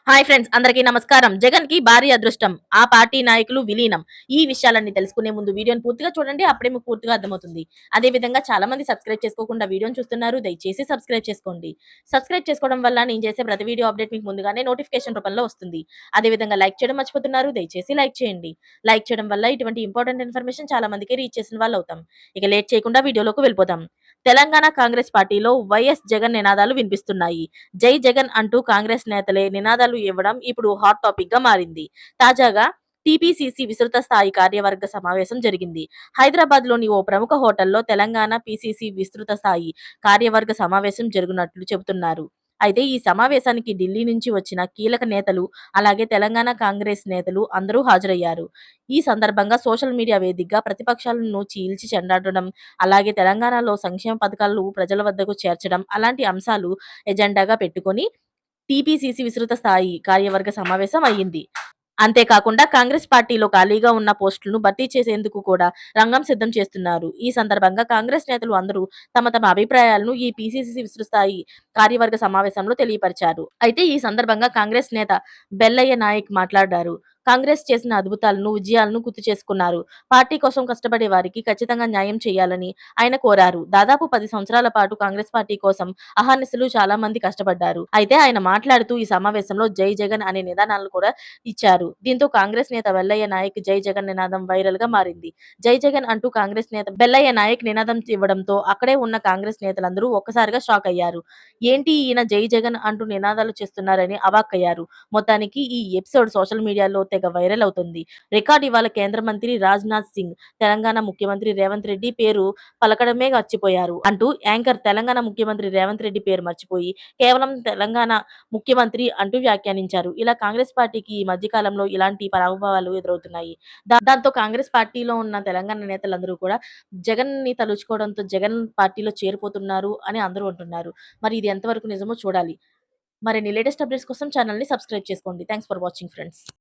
Hi friends, అందరికీ నమస్కారం. జగన్ కి భారీ అదృష్టం, ఆ పార్టీ నాయకులు విలీనం. ఈ విషయాలన్నీ తెలుసుకునే ముందు వీడియోని పూర్తిగా చూడండి, అప్పుడే మీకు పూర్తిగా అర్థమవుతుంది. అదే విధంగా చాలా మంది సబ్స్క్రైబ్ చేసుకోకుండా వీడియోని చూస్తున్నారు, దయచేసి సబ్స్క్రైబ్ చేసుకోండి. సబ్స్క్రైబ్ చేసుకోవడం వల్ల నేను చేసే ప్రతి వీడియో అప్డేట్ మీకు ముందుగానే నోటిఫికేషన్ రూపంలో వస్తుంది. అదే విధంగా లైక్ చేయడం మర్చిపోతున్నారు, దయచేసి లైక్ చేయండి. లైక్ చేయడం వల్ల ఇటువంటి ఇంపార్టెంట్ ఇన్ఫర్మేషన్ చాలా మందికి రీచ్ చేసిన వాళ్ళు అవుతాం. ఇక లేట్ చేయకుండా వీడియోలోకి వెళ్ళిపోతాం. తెలంగాణ కాంగ్రెస్ పార్టీలో వైఎస్ జగన్ నినాదాలు వినిపిస్తున్నాయి. జై జగన్ అంటూ కాంగ్రెస్ నేతలే నినాదాలు ఇవ్వడం ఇప్పుడు హాట్ టాపిక్ గా మారింది. తాజాగా టీపీసీసీ విస్తృత స్థాయి కార్యవర్గ సమావేశం జరిగింది. హైదరాబాద్ లోని ఓ ప్రముఖ హోటల్లో తెలంగాణ పీసీసీ విస్తృత స్థాయి కార్యవర్గ సమావేశం జరుగునట్లు చెబుతున్నారు. అయితే ఈ సమావేశానికి ఢిల్లీ నుంచి వచ్చిన కీలక నేతలు, అలాగే తెలంగాణ కాంగ్రెస్ నేతలు అందరూ హాజరయ్యారు. ఈ సందర్భంగా సోషల్ మీడియా వేదికగా ప్రతిపక్షాలను చీల్చి చెండాడడం, అలాగే తెలంగాణలో సంక్షేమ పథకాలు ప్రజల వద్దకు చేర్చడం అలాంటి అంశాలు ఎజెండాగా పెట్టుకొని టీపీసీసీ విస్తృత స్థాయి కార్యవర్గ సమావేశం అయ్యింది. అంతేకాకుండా కాంగ్రెస్ పార్టీలో ఖాళీగా ఉన్న పోస్టులను భర్తీ చేసేందుకు కూడా రంగం సిద్ధం చేస్తున్నారు. ఈ సందర్భంగా కాంగ్రెస్ నేతలు అందరూ తమ తమ అభిప్రాయాలను ఈ పీసీసీ విస్తృత స్థాయి కార్యవర్గ సమావేశంలో తెలియపరిచారు. అయితే ఈ సందర్భంగా కాంగ్రెస్ నేత బెల్లయ్య నాయక్ మాట్లాడారు. కాంగ్రెస్ చేసిన అద్భుతాలను, విజయాలను గుర్తు చేసుకున్నారు. పార్టీ కోసం కష్టపడే వారికి ఖచ్చితంగా న్యాయం చేయాలని ఆయన కోరారు. దాదాపు 10 సంవత్సరాల పాటు కాంగ్రెస్ పార్టీ కోసం అహర్నిశలు చాలా మంది కష్టపడ్డారు. అయితే ఆయన మాట్లాడుతూ ఈ సమావేశంలో జై జగన్ అనే నిదానాలను కూడా ఇచ్చారు. దీంతో కాంగ్రెస్ నేత వెల్లయ్య నాయక్ జై జగన్ నినాదం వైరల్ గా మారింది. జై జగన్ అంటూ కాంగ్రెస్ నేత బెల్లయ్య నాయక్ నినాదం ఇవ్వడంతో అక్కడే ఉన్న కాంగ్రెస్ నేతలందరూ ఒక్కసారిగా షాక్ అయ్యారు. ఏంటి ఈయన జై జగన్ అంటూ నినాదాలు చేస్తున్నారని అవాక్కయ్యారు. మొత్తానికి ఈ ఎపిసోడ్ సోషల్ మీడియాలో తెగ వైరల్ అవుతుంది. రికార్డ్ ఇవాళ కేంద్ర మంత్రి రాజ్నాథ్ సింగ్ తెలంగాణ ముఖ్యమంత్రి రేవంత్ రెడ్డి పేరు పలకడమే మర్చిపోయారు అంటూ యాంకర్ తెలంగాణ ముఖ్యమంత్రి రేవంత్ రెడ్డి పేరు మర్చిపోయి కేవలం తెలంగాణ ముఖ్యమంత్రి అంటూ వ్యాఖ్యానించారు. ఇలా కాంగ్రెస్ పార్టీకి ఈ మధ్య కాలంలో ఇలాంటి పరాభవాలు ఎదురవుతున్నాయి. దాంతో కాంగ్రెస్ పార్టీలో ఉన్న తెలంగాణ నేతలందరూ కూడా జగన్ ని తలుచుకోవడంతో జగన్ పార్టీలో చేరిపోతున్నారు అని అందరూ అంటున్నారు. మరి ఇది ఎంతవరకు నిజమో చూడాలి. మరిన్ని లేటెస్ట్ అప్డేట్స్ కోసం ఛానల్ ని సబ్స్క్రైబ్ చేసుకోండి. Thanks for watching friends.